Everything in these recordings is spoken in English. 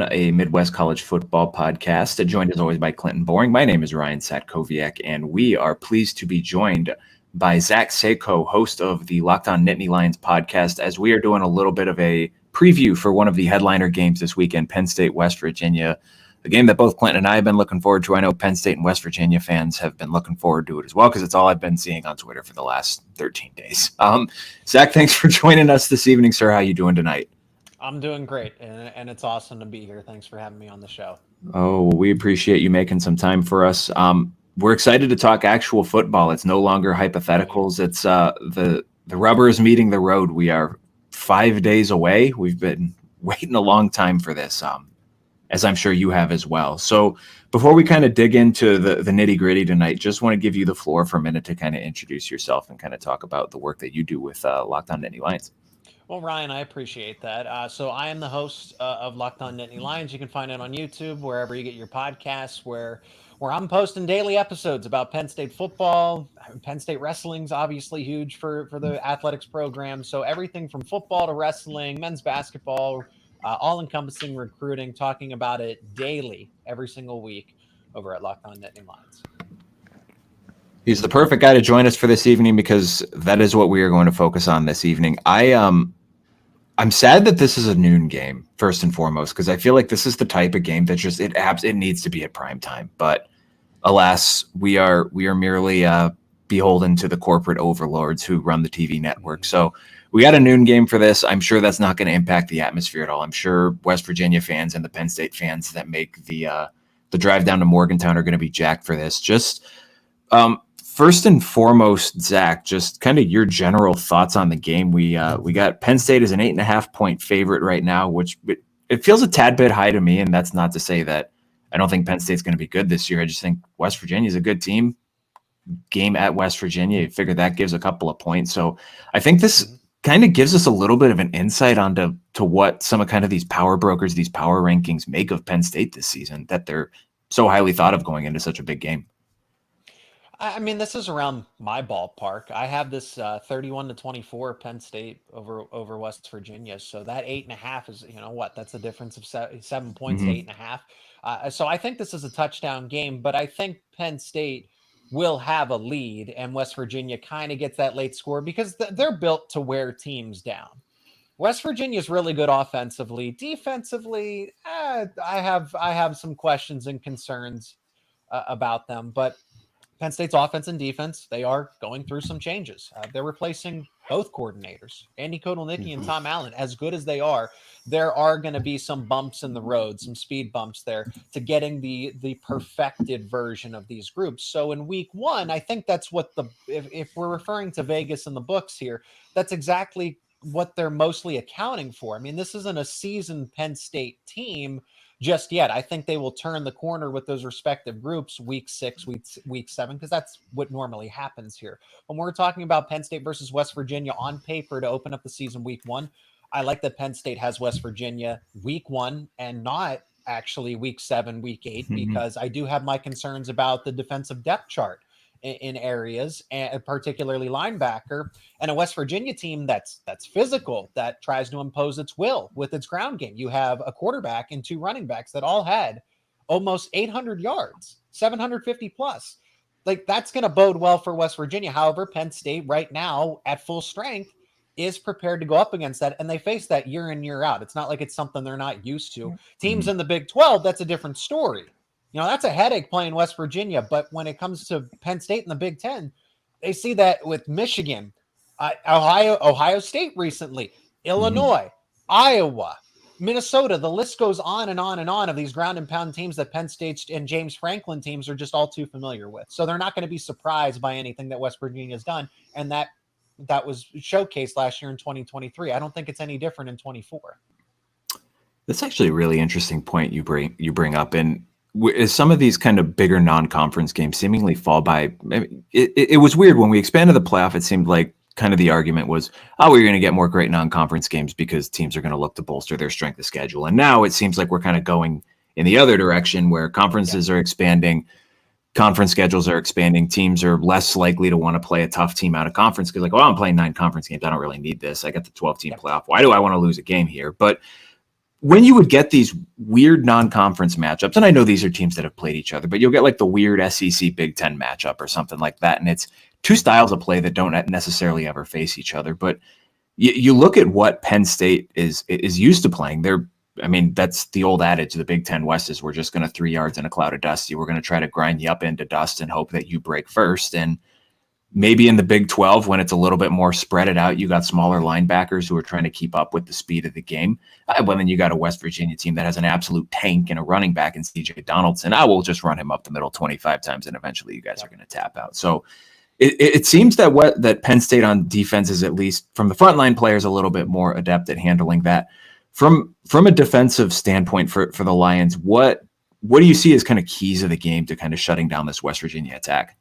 a Midwest college football podcast, joined as always by Clinton Boring. My name is Ryan Satkowiak, and we are pleased to be joined by Zach Seyko, host of the Locked On Nittany Lions podcast, as we are doing a little bit of a preview for one of the headliner games this weekend, Penn State, West Virginia, a game that both Clinton and I have been looking forward to. I know Penn State and West Virginia fans have been looking forward to it as well, because it's all I've been seeing on Twitter for the last 13 days. Zach, thanks for joining us this evening, sir. How you doing tonight? I'm doing great, and it's awesome to be here. Thanks for having me on the show. Oh, well, we appreciate you making some time for us. We're excited to talk actual football. It's no longer hypotheticals. It's the rubber is meeting the road. We are 5 days away. We've been waiting a long time for this, as I'm sure you have as well. So before we kind of dig into the nitty gritty tonight, just want to give you the floor for a minute to kind of introduce yourself and kind of talk about the work that you do with Locked On Nittany Lions. Well, Ryan, I appreciate that. So I am the host of Locked On Nittany Lions. You can find it on YouTube, wherever you get your podcasts, where I'm posting daily episodes about Penn State football. Penn State wrestling's obviously huge for the athletics program. So everything from football to wrestling, men's basketball, all-encompassing recruiting, talking about it daily, every single week over at Locked On Nittany Lions. He's the perfect guy to join us for this evening, because that is what we are going to focus on this evening. I'm sad that this is a noon game, first and foremost, because I feel like this is the type of game that just it needs to be at prime time. But alas, we are merely beholden to the corporate overlords who run the TV network. So we got a noon game for this. I'm sure that's not going to impact the atmosphere at all. I'm sure West Virginia fans and the Penn State fans that make the drive down to Morgantown are going to be jacked for this. Just first and foremost, Zach, just kind of your general thoughts on the game. We got Penn State as an 8.5-point favorite right now, which it feels a tad bit high to me. And that's not to say that I don't think Penn State's going to be good this year. I just think West Virginia is a good team. Game at West Virginia, you figure that gives a couple of points. So I think this kind of gives us a little bit of an insight onto what some of kind of these power brokers, these power rankings make of Penn State this season, that they're so highly thought of going into such a big game. I mean, this is around my ballpark. I have this 31-24 Penn State over West Virginia. So that 8.5 is, that's a difference of 7 points to 8.5. So I think this is a touchdown game, but I think Penn State will have a lead, and West Virginia kind of gets that late score because they're built to wear teams down. West Virginia is really good offensively. Defensively, I have some questions and concerns about them, but Penn State's offense and defense, they are going through some changes. They're replacing both coordinators, Andy Kotelnicki and Tom Allen. As good as they are, there are going to be some bumps in the road, some speed bumps there to getting the perfected version of these groups. So in week one, I think that's what if we're referring to Vegas in the books here, that's exactly what they're mostly accounting for. I mean, this isn't a seasoned Penn State team just yet. I think they will turn the corner with those respective groups week 6, week 7, because that's what normally happens here. When we're talking about Penn State versus West Virginia on paper to open up the season week 1, I like that Penn State has West Virginia week 1 and not actually week 7, week 8, because I do have my concerns about the defensive depth chart in areas, and particularly linebacker, and a West Virginia team that's physical, that tries to impose its will with its ground game. You have a quarterback and 2 running backs that all had almost 800 yards, 750 plus. Like, that's going to bode well for West Virginia. However, Penn State right now at full strength is prepared to go up against that, and they face that year in, year out. It's not like it's something they're not used to. Teams in the Big 12, that's a different story. That's a headache playing West Virginia. But when it comes to Penn State in the Big 10, they see that with Michigan, Ohio State recently, Illinois, Iowa, Minnesota. The list goes on and on and on of these ground and pound teams that Penn State and James Franklin teams are just all too familiar with. So they're not going to be surprised by anything that West Virginia has done. And that was showcased last year in 2023. I don't think it's any different in 24. That's actually a really interesting point you bring up. And some of these kind of bigger non-conference games seemingly fall by. It was weird when we expanded the playoff. It seemed like kind of the argument was, we're going to get more great non-conference games because teams are going to look to bolster their strength of schedule. And now it seems like we're kind of going in the other direction, where conferences are expanding, conference schedules are expanding, teams are less likely to want to play a tough team out of conference because, like, I'm playing 9 conference games. I don't really need this. I got the 12-team playoff. Why do I want to lose a game here? But when you would get these weird non-conference matchups, and I know these are teams that have played each other, but you'll get like the weird SEC Big Ten matchup or something like that. And it's two styles of play that don't necessarily ever face each other. But you look at what Penn State is used to playing. That's the old adage. The Big Ten West is we're just going to 3 yards in a cloud of dust. We're going to try to grind you up into dust and hope that you break first. And maybe in the Big 12, when it's a little bit more spread it out, you got smaller linebackers who are trying to keep up with the speed of the game. Well, then you got a West Virginia team that has an absolute tank and a running back in C.J. Donaldson. I will just run him up the middle 25 times, and eventually you guys are going to tap out. So it seems that Penn State on defense is, at least from the frontline players, a little bit more adept at handling that. From a defensive standpoint for the Lions, what do you see as kind of keys of the game to kind of shutting down this West Virginia attack?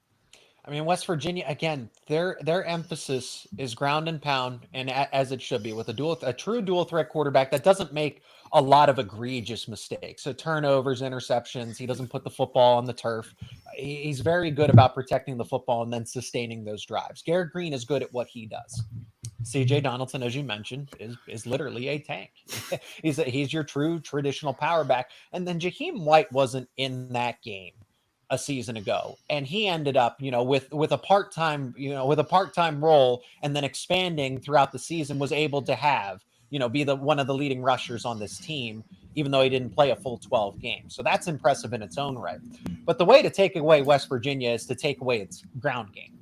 I mean, West Virginia, again, their emphasis is ground and pound, and as it should be, with a true dual threat quarterback that doesn't make a lot of egregious mistakes. So turnovers, interceptions, he doesn't put the football on the turf. He's very good about protecting the football and then sustaining those drives. Garrett Greene is good at what he does. C.J. Donaldson, as you mentioned, is literally a tank. he's your true traditional power back. And then Jaheim White wasn't in that game a season ago, and he ended up, with a part-time role, and then expanding throughout the season, was able to have, be one of the leading rushers on this team, even though he didn't play a full 12 games. So that's impressive in its own right. But the way to take away West Virginia is to take away its ground game.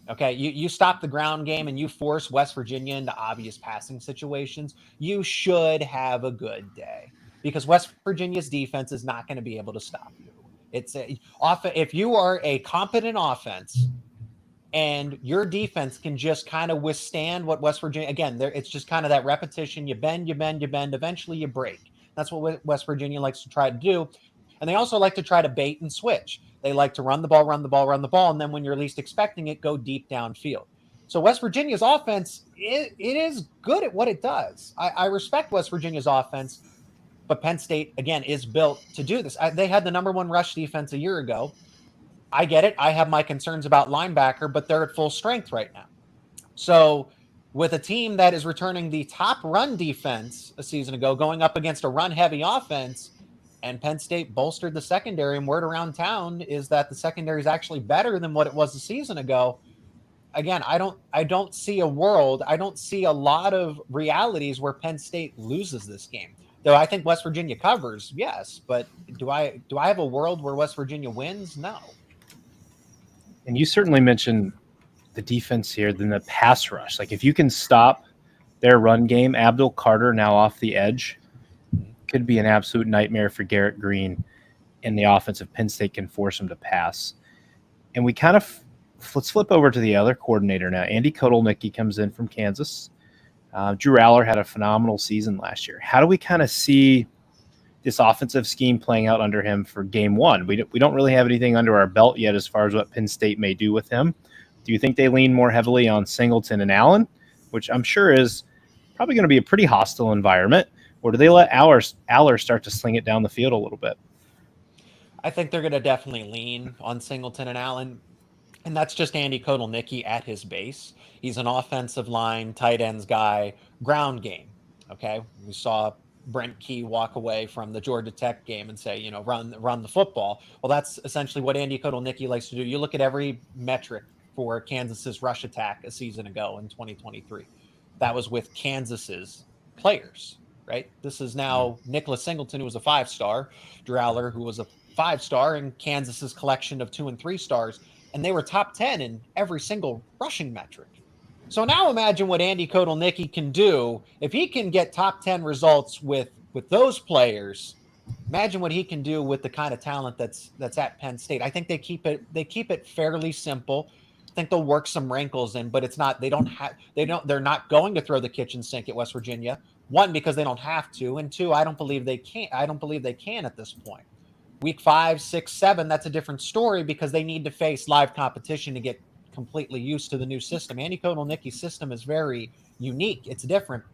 Okay, you stop the ground game and you force West Virginia into obvious passing situations, you should have a good day, because West Virginia's defense is not going to be able to stop you. If you are a competent offense and your defense can just kind of withstand what West Virginia, again, it's just kind of that repetition. You bend, eventually you break. That's what West Virginia likes to try to do. And they also like to try to bait and switch. They like to run the ball. And then when you're least expecting it, go deep downfield. So West Virginia's offense, it is good at what it does. I respect West Virginia's offense. But Penn State, again, is built to do this. They had the number one rush defense a year ago. I get it. I have my concerns about linebacker, but they're at full strength right now. So with a team that is returning the top run defense a season ago, going up against a run-heavy offense, and Penn State bolstered the secondary, and word around town is that the secondary is actually better than what it was a season ago. Again, I don't see a world. I don't see a lot of realities where Penn State loses this game. Though I think West Virginia covers, yes, but do I have a world where West Virginia wins? No. And you certainly mentioned the defense here, then the pass rush. Like if you can stop their run game, Abdul Carter now off the edge could be an absolute nightmare for Garrett Greene in the offense if Penn State can force him to pass. And we kind of let's flip over to the other coordinator now. Andy Kotelnicki comes in from Kansas. Drew Aller had a phenomenal season last year. How do we kind of see this offensive scheme playing out under him for game one? We don't really have anything under our belt yet as far as what Penn State may do with him. Do you think they lean more heavily on Singleton and Allen, which I'm sure is probably going to be a pretty hostile environment, or do they let Aller start to sling it down the field a little bit? I think they're going to definitely lean on Singleton and Allen. And that's just Andy Kotelnicki at his base. He's an offensive line, tight ends guy, ground game. Okay. We saw Brent Key walk away from the Georgia Tech game and say, run the football. Well, that's essentially what Andy Kotelnicki likes to do. You look at every metric for Kansas's rush attack a season ago in 2023. That was with Kansas's players, right? This is now Nicholas Singleton, who was a 5-star, Drew Aller, who was a 5-star, and Kansas's collection of 2 and 3 stars. And they were top 10 in every single rushing metric. So now imagine what Andy Kotelnicki can do. If he can get top 10 results with those players, imagine what he can do with the kind of talent that's at Penn State. I think they keep it fairly simple. I think they'll work some wrinkles in, but it's not, they're not going to throw the kitchen sink at West Virginia. One, because they don't have to, and two, I don't believe they can at this point. Week 5, 6, 7, that's a different story because they need to face live competition to get completely used to the new system. Andy Kotelnicki's system is very unique. It's different.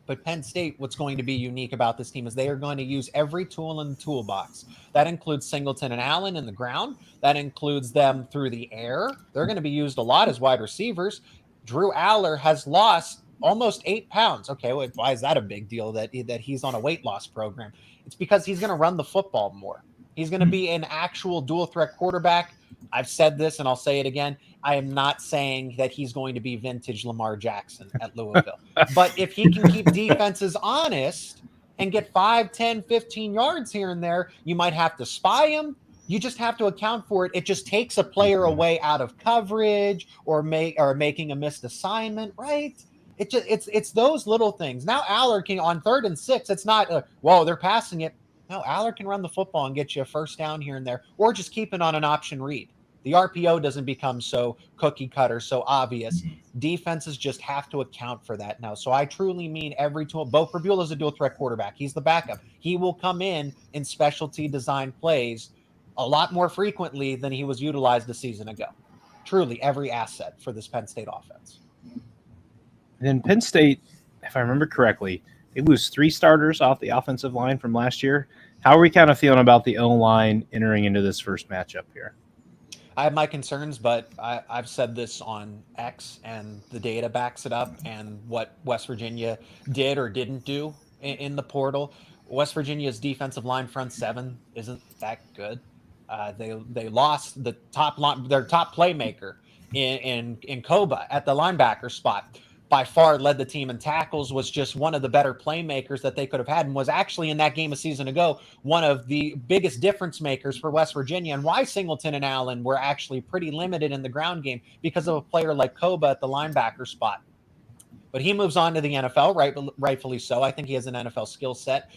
But Penn State, what's going to be unique about this team is they are going to use every tool in the toolbox. That includes Singleton and Allen in the ground. That includes them through the air. They're going to be used a lot as wide receivers. Drew Aller has lost almost 8 pounds. Okay, why is that a big deal that he's on a weight loss program? It's because he's going to run the football more. He's going to be an actual dual threat quarterback. I've said this and I'll say it again. I am not saying that he's going to be vintage Lamar Jackson at Louisville. But if he can keep defenses honest and get 5, 10, 15 yards here and there, you might have to spy him. You just have to account for it. It just takes a player away out of coverage or making a missed assignment, right? It's those little things. Now Allard can, on 3rd and 6, it's not whoa, they're passing it. No, Allard can run the football and get you a first down here and there, or just keep it on an option read. The RPO doesn't become so cookie cutter, so obvious. Defenses just have to account for that now. So I truly mean every tool. Bo Prabula is a dual threat quarterback. He's the backup. He will come in specialty design plays a lot more frequently than he was utilized a season ago. Truly every asset for this Penn State offense. And then Penn State, if I remember correctly, they lose 3 starters off the offensive line from last year. How are we kind of feeling about the O-line entering into this first matchup here? I have my concerns, but I've said this on X, and the data backs it up. And what West Virginia did or didn't do in the portal, West Virginia's defensive line front 7 isn't that good. They lost their top playmaker in Koba at the linebacker spot. By far led the team in tackles, was just one of the better playmakers that they could have had, and was actually in that game a season ago one of the biggest difference makers for West Virginia, and why Singleton and Allen were actually pretty limited in the ground game because of a player like Koba at the linebacker spot. But he moves on to the NFL, rightfully so. I think he has an NFL skill set.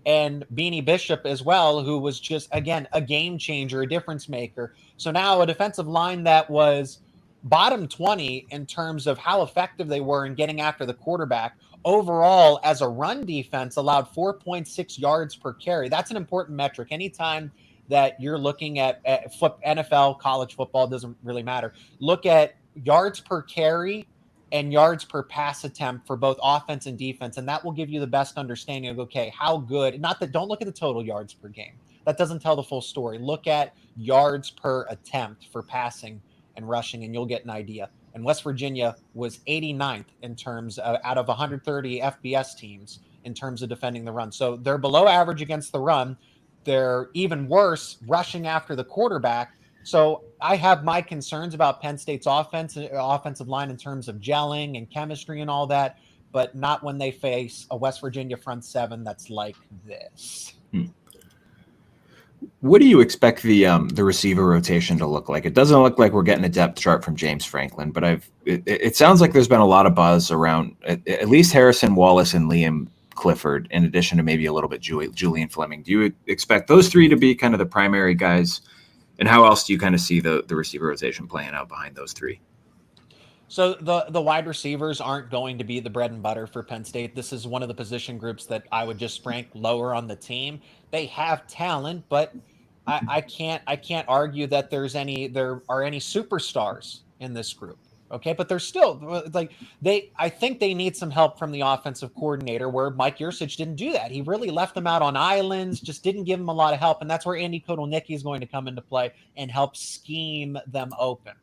And Beanie Bishop as well, who was just, again, a game changer, a difference maker. So now a defensive line that was bottom 20 in terms of how effective they were in getting after the quarterback. Overall, as a run defense, allowed 4.6 yards per carry. That's an important metric. Anytime that you're looking at NFL, college football, doesn't really matter. Look at yards per carry and yards per pass attempt for both offense and defense, and that will give you the best understanding of, okay, how good, don't look at the total yards per game. That doesn't tell the full story. Look at yards per attempt for passing and rushing, and you'll get an idea. And West Virginia was 89th in terms of, out of 130 FBS teams in terms of defending the run. So they're below average against the run. They're even worse rushing after the quarterback. So I have my concerns about Penn State's offensive line in terms of gelling and chemistry and all that, but not when they face a West Virginia front 7 that's like this. What do you expect the receiver rotation to look like? It doesn't look like we're getting a depth chart from James Franklin, but it sounds like there's been a lot of buzz around at least Harrison Wallace and Liam Clifford, in addition to maybe a little bit Julian Fleming. Do you expect those 3 to be kind of the primary guys? And how else do you kind of see the receiver rotation playing out behind those 3? So the wide receivers aren't going to be the bread and butter for Penn State. This is one of the position groups that I would just rank lower on the team. They have talent, but I can't argue that there are any superstars in this group. Okay, but they're still I think they need some help from the offensive coordinator, where Mike Yursich didn't do that. He really left them out on islands, just didn't give them a lot of help. And that's where Andy Kotelnicki is going to come into play and help scheme them open.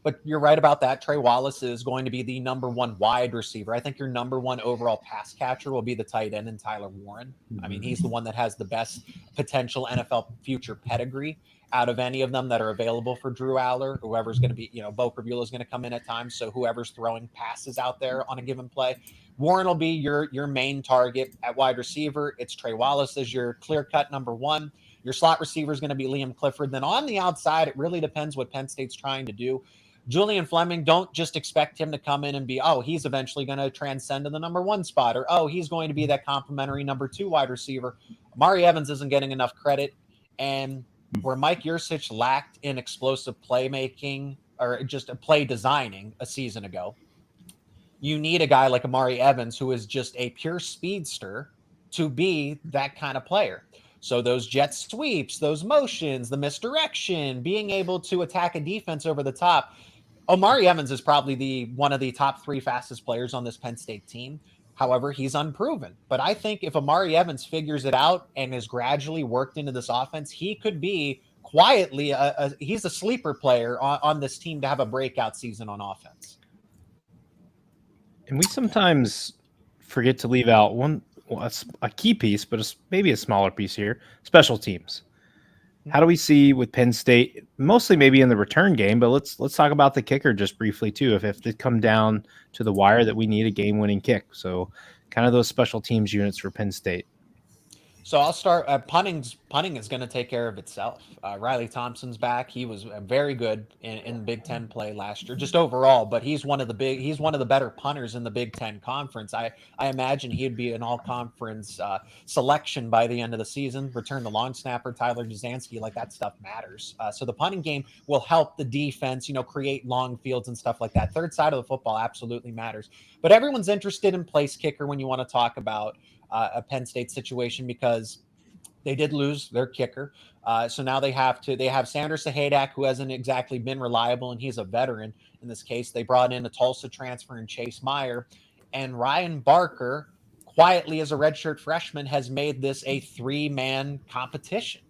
But you're right about that. Trey Wallace is going to be the number 1 wide receiver. I think your number 1 overall pass catcher will be the tight end in Tyler Warren. I mean, he's the one that has the best potential NFL future pedigree out of any of them that are available for Drew Aller. Whoever's going to be, Bo Prabula is going to come in at times. So whoever's throwing passes out there on a given play, Warren will be your main target at wide receiver. It's Trey Wallace as your clear-cut number 1. Your slot receiver is going to be Liam Clifford. Then on the outside, it really depends what Penn State's trying to do. Julian Fleming, don't just expect him to come in and be, he's eventually going to transcend to the number 1 spot, or, he's going to be that complimentary number 2 wide receiver. Amari Evans isn't getting enough credit. And where Mike Yursich lacked in explosive playmaking or just a play designing a season ago, you need a guy like Amari Evans, who is just a pure speedster, to be that kind of player. So those jet sweeps, those motions, the misdirection, being able to attack a defense over the top. Amari Evans is probably one of the top 3 fastest players on this Penn State team. However, he's unproven. But I think if Amari Evans figures it out and is gradually worked into this offense, he could be quietly, he's a sleeper player on this team to have a breakout season on offense. And we sometimes forget to leave out a key piece, but maybe a smaller piece here: special teams. How do we see with Penn State, mostly maybe in the return game, but let's talk about the kicker just briefly too. If it come down to the wire that we need a game-winning kick, so kind of those special teams units for Penn State. So I'll start. Punting is going to take care of itself. Riley Thompson's back. He was very good in Big Ten play last year, just overall. But he's one of the better punters in the Big Ten conference. I imagine he'd be an all conference selection by the end of the season. Return the long snapper Tyler Jasansky, like that stuff matters. So the punting game will help the defense, create long fields and stuff like that. Third side of the football absolutely matters. But everyone's interested in place kicker when you want to talk about a Penn State situation because they did lose their kicker. So now they have Sanders Sahadak, who hasn't exactly been reliable, and he's a veteran in this case. They brought in a Tulsa transfer in Chase Meyer, and Ryan Barker, quietly as a redshirt freshman, has made this a 3-man competition.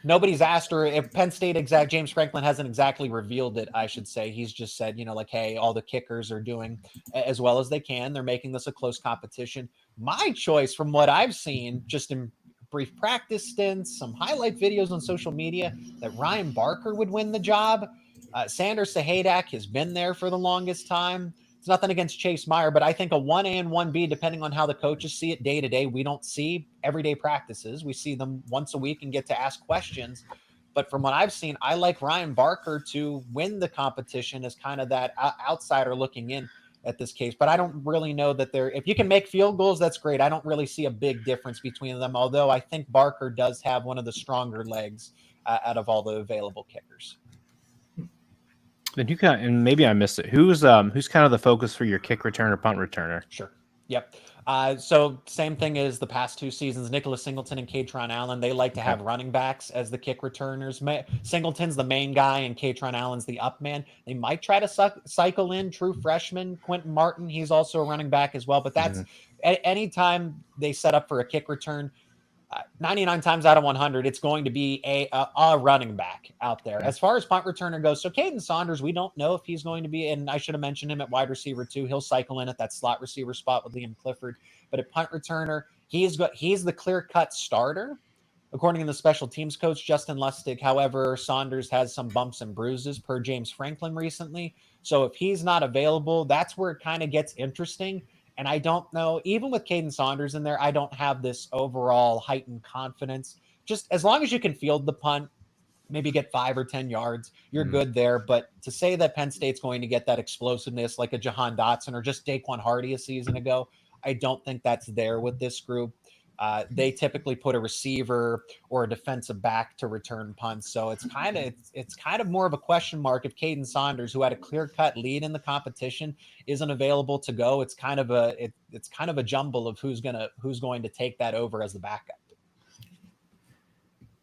Nobody's asked her if Penn State James Franklin hasn't exactly revealed it, I should say. He's just said, hey, all the kickers are doing as well as they can. They're making this a close competition. My choice, from what I've seen, just in brief practice stints, some highlight videos on social media, that Ryan Barker would win the job. Sanders Sahadak has been there for the longest time. It's nothing against Chase Meyer, but I think a 1A and 1B, depending on how the coaches see it day to day, we don't see everyday practices. We see them once a week and get to ask questions. But from what I've seen, I like Ryan Barker to win the competition as kind of that outsider looking in at this case. But I don't really know that if you can make field goals, that's great. I don't really see a big difference between them, although I think Barker does have one of the stronger legs out of all the available kickers. And maybe I missed it. Who's kind of the focus for your kick returner, punt returner? Sure. Yep. So same thing as the past 2 seasons. Nicholas Singleton and Katron Allen, they like to have running backs as the kick returners. Singleton's the main guy and Katron Allen's the up man. They might try to cycle in true freshman Quentin Martin. He's also a running back as well. But that's anytime they set up for a kick return, 99 times out of 100, it's going to be a running back out there. As far as punt returner goes, so Caden Saunders, we don't know if he's going to be, and I should have mentioned him at wide receiver too. He'll cycle in at that slot receiver spot with Liam Clifford. But at punt returner, he's the clear-cut starter, according to the special teams coach, Justin Lustig. However, Saunders has some bumps and bruises per James Franklin recently. So if he's not available, that's where it kind of gets interesting. And I don't know, even with Caden Saunders in there, I don't have this overall heightened confidence. Just as long as you can field the punt, maybe get 5 or 10 yards, you're good there. But to say that Penn State's going to get that explosiveness like a Jahan Dotson or just Daquan Hardy a season ago, I don't think that's there with this group. They typically put a receiver or a defensive back to return punts. So it's kind of more of a question mark if Caden Saunders, who had a clear-cut lead in the competition, isn't available to go. It's kind of a jumble of who's going to take that over as the backup.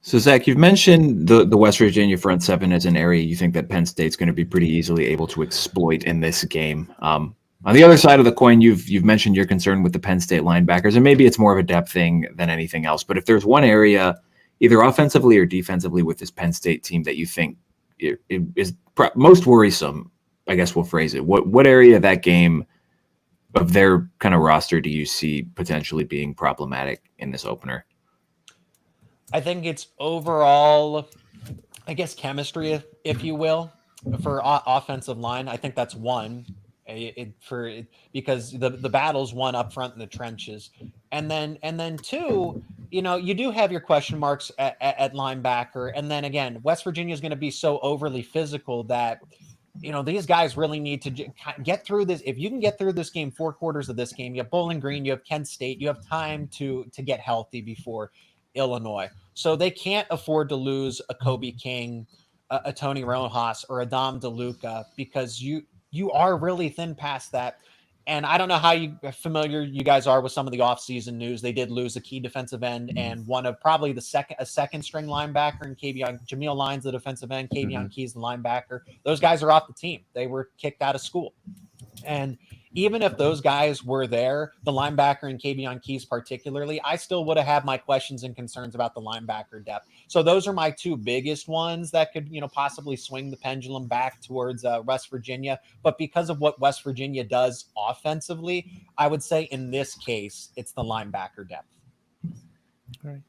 So Zach, you've mentioned the West Virginia front seven as an area you think that Penn State's going to be pretty easily able to exploit in this game. On the other side of the coin, you've mentioned your concern with the Penn State linebackers, and maybe it's more of a depth thing than anything else. But if there's one area, either offensively or defensively, with this Penn State team that you think is most worrisome, I guess we'll phrase it. What area of that game, of their kind of roster, do you see potentially being problematic in this opener? I think it's overall, I guess, chemistry, if you will, for offensive line. I think that's one. Because the battle's won up front in the trenches, and then two, you do have your question marks at linebacker, and then again, West Virginia is going to be so overly physical that these guys really need to get through this. If you can get through this game, 4 quarters of this game, you have Bowling Green, you have Kent State, you have time to get healthy before Illinois, so they can't afford to lose a Kobe King, a Tony Rojas, or a Dom DeLuca, because you are really thin past that. And I don't know how familiar you guys are with some of the offseason news. They did lose a key defensive end and one of probably a second string linebacker, and Jameel Lyons, the defensive end, Kavion Keys, the linebacker. Those guys are off the team. They were kicked out of school. And even if those guys were there, the linebacker and Kavion Keys particularly, I still would have had my questions and concerns about the linebacker depth. So those are my two biggest ones that could, possibly swing the pendulum back towards West Virginia. But because of what West Virginia does offensively, I would say in this case, it's the linebacker depth. All right.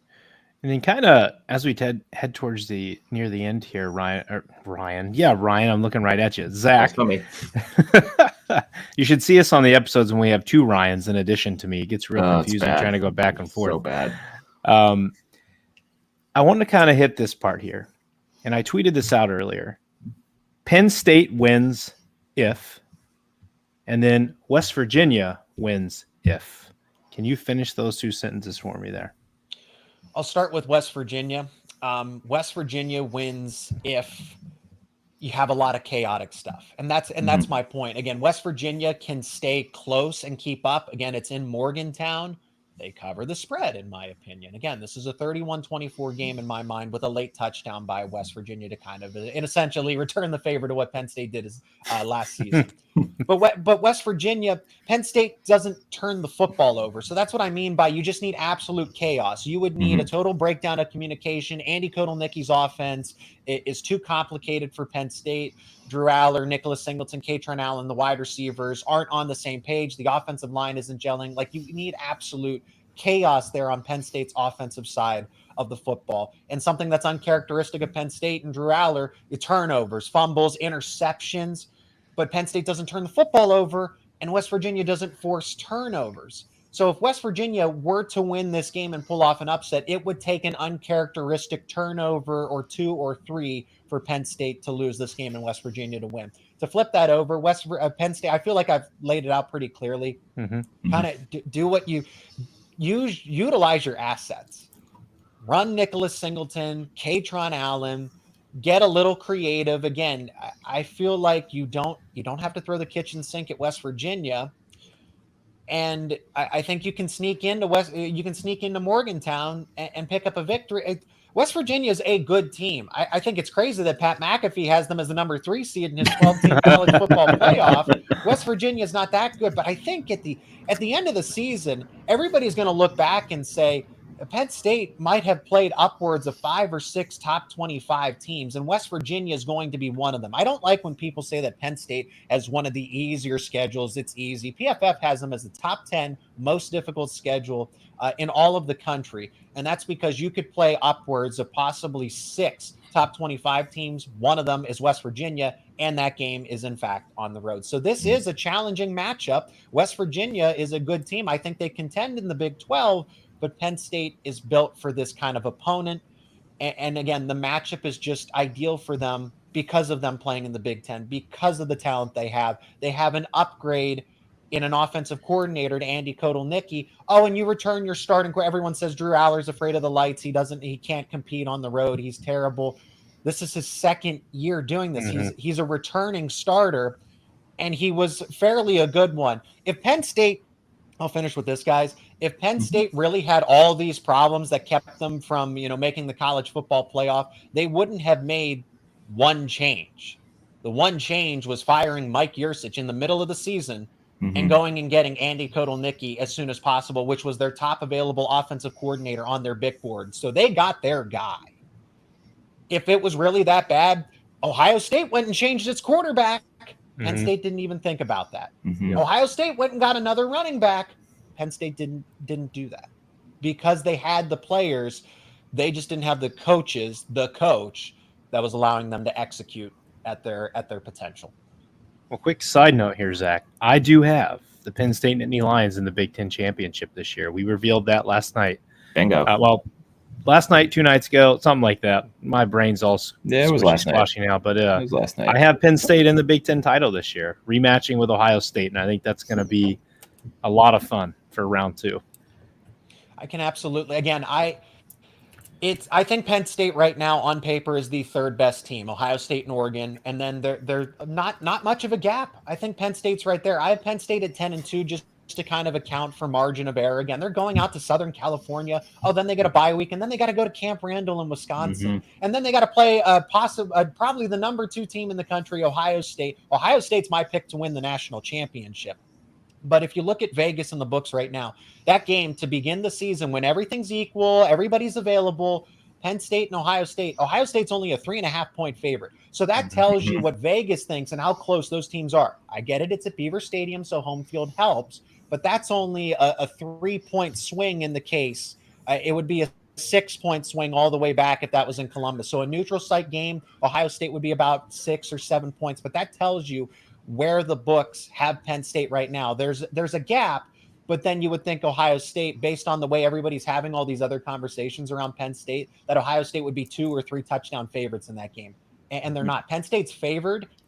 And then kind of as we head towards near the end here, Ryan. Yeah, Ryan, I'm looking right at you. Zach. You should see us on the episodes when we have two Ryans in addition to me. It gets real confusing trying to go back and forth. So bad. I want to kind of hit this part here. And I tweeted this out earlier. Penn State wins if, and then West Virginia wins if. Can you finish those two sentences for me there? I'll start with West Virginia. West Virginia wins if you have a lot of chaotic stuff. And that's my point. Again, West Virginia can stay close and keep up. Again, it's in Morgantown. They cover the spread, in my opinion. Again, this is a 31-24 game in my mind with a late touchdown by West Virginia to kind of essentially return the favor to what Penn State did last season. But West Virginia, Penn State doesn't turn the football over. So that's what I mean by you just need absolute chaos. You would need a total breakdown of communication. Andy Kotelnicki's offense is too complicated for Penn State. Drew Aller, Nicholas Singleton, Katron Allen, the wide receivers aren't on the same page. The offensive line isn't gelling. Like, you need absolute chaos there on Penn State's offensive side of the football. And something that's uncharacteristic of Penn State and Drew Aller, the turnovers, fumbles, interceptions. But Penn State doesn't turn the football over, and West Virginia doesn't force turnovers. So if West Virginia were to win this game and pull off an upset, it would take an uncharacteristic turnover or 2 or 3 for Penn State to lose this game and West Virginia to win. To flip that over, Penn State, I feel like I've laid it out pretty clearly. Kind of do what you utilize your assets. Run Nicholas Singleton, Katron Allen, get a little creative. Again, I feel like you don't have to throw the kitchen sink at West Virginia. And I think you can sneak into Morgantown and pick up a victory. West Virginia is a good team. I think it's crazy that Pat McAfee has them as the number 3 seed in his 12-team college football playoff. West Virginia is not that good, but I think at the end of the season, everybody's going to look back and say, Penn State might have played upwards of 5 or 6 top 25 teams, and West Virginia is going to be one of them. I don't like when people say that Penn State has one of the easier schedules. It's easy. PFF has them as the top 10 most difficult schedule in all of the country, and that's because you could play upwards of possibly 6 top 25 teams. One of them is West Virginia, and that game is, in fact, on the road. So this is a challenging matchup. West Virginia is a good team. I think they contend in the Big 12, but Penn State is built for this kind of opponent. And again, the matchup is just ideal for them because of them playing in the Big 10, because of the talent they have. They have an upgrade in an offensive coordinator to Andy Kotelnicki. Oh, and you return your starting. Everyone says Drew Aller's afraid of the lights. He can't compete on the road. He's terrible. This is his second year doing this. He's a returning starter, and he was fairly a good one. If Penn State, I'll finish with this, guys. If Penn State really had all these problems that kept them from, making the college football playoff, they wouldn't have made one change. The one change was firing Mike Yurcich in the middle of the season and going and getting Andy Kotelnicki as soon as possible, which was their top available offensive coordinator on their big board. So they got their guy. If it was really that bad, Ohio State went and changed its quarterback. Penn State didn't even think about that. Ohio State went and got another running back. Penn State didn't do that because they had the players. They just didn't have the coach that was allowing them to execute at their potential. Well, quick side note here, Zach. I do have the Penn State Nittany Lions in the Big Ten Championship this year. We revealed that last night. Bingo. Last night, 2 nights ago, something like that. My brain's all it was last night. Out, but it was last night. I have Penn State in the Big Ten title this year, rematching with Ohio State, and I think that's going to be a lot of fun for round 2. I can absolutely. Again, I think Penn State right now on paper is the 3rd best team, Ohio State and Oregon, and then they're not much of a gap. I think Penn State's right there. I have Penn State at 10-2 just to kind of account for margin of error. Again, they're going out to Southern California. Oh, then they get a bye week, and then they got to go to Camp Randall in Wisconsin, and then they got to play probably the number 2 team in the country, Ohio State. Ohio State's my pick to win the national championship. But if you look at Vegas and the books right now, that game to begin the season when everything's equal, everybody's available, Penn State and Ohio State. Ohio State's only a 3.5-point favorite. So that tells you what Vegas thinks and how close those teams are. I get it. It's at Beaver Stadium, so home field helps, but that's only a 3-point swing in the case. It would be a 6-point swing all the way back if that was in Columbus. So a neutral site game, Ohio State would be about 6 or 7 points, but that tells you where the books have Penn State right now. There's a gap, but then you would think Ohio State, based on the way everybody's having all these other conversations around Penn State, that Ohio State would be 2 or 3 touchdown favorites in that game. And they're not. Penn State's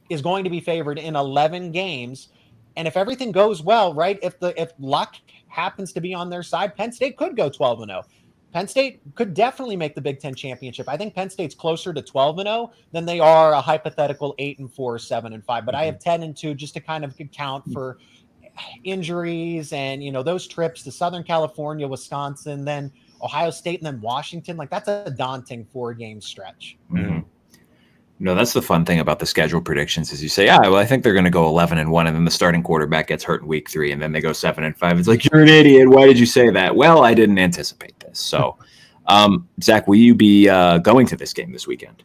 is going to be favored in 11 games. And if everything goes well, right, if luck happens to be on their side, Penn State could go 12-0. Penn State could definitely make the Big Ten championship. I think Penn State's closer to 12-0 than they are a hypothetical 8-4, 7-5. But I have 10-2 just to kind of account for injuries and, those trips to Southern California, Wisconsin, then Ohio State, and then Washington. Like, that's a daunting 4-game stretch. Mm-hmm. No, that's the fun thing about the schedule predictions is you say, I think they're going to go 11-1, and then the starting quarterback gets hurt in week 3, and then they go 7-5. It's like, you're an idiot. Why did you say that? Well, I didn't anticipate this. So, Zach, will you be going to this game this weekend?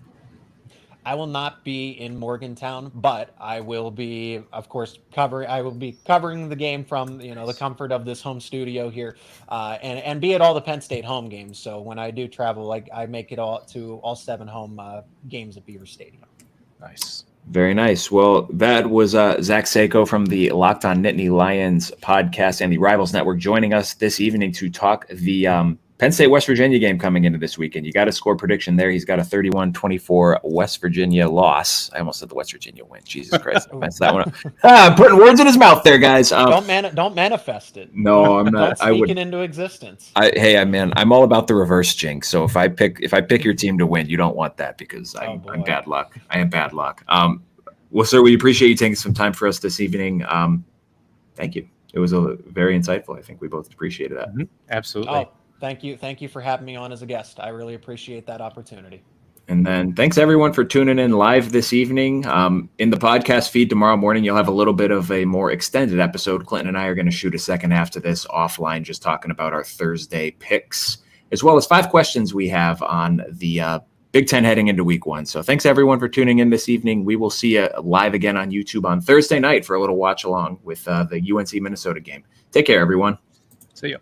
I will not be in Morgantown, but I will be, of course, covering the game from the comfort of this home studio here, and be at all the Penn State home games. So when I do travel, I make it all 7 home games at Beaver Stadium. Nice. Very nice. Well, that was Zach Seyko from the Locked On Nittany Lions podcast and the Rivals Network joining us this evening to talk the Penn State West Virginia game coming into this weekend. You got a score prediction there. He's got a 31-24 West Virginia loss. I almost said the West Virginia win. Jesus Christ. That's that one. I'm putting words in his mouth there, guys. Don't manifest it. No, I'm not. Don't speak it into existence. I'm all about the reverse jinx. So if I pick your team to win, you don't want that because I'm bad luck. I am bad luck. Well, sir, we appreciate you taking some time for us this evening. Thank you. It was very insightful. I think we both appreciated that. Mm-hmm. Absolutely. Oh, thank you. Thank you for having me on as a guest. I really appreciate that opportunity. And then thanks everyone for tuning in live this evening. In the podcast feed tomorrow morning, you'll have a little bit of a more extended episode. Clinton and I are going to shoot a second half to this offline, just talking about our Thursday picks, as well as 5 questions we have on the Big Ten heading into week 1. So thanks everyone for tuning in this evening. We will see you live again on YouTube on Thursday night for a little watch along with the UNC Minnesota game. Take care, everyone. See you.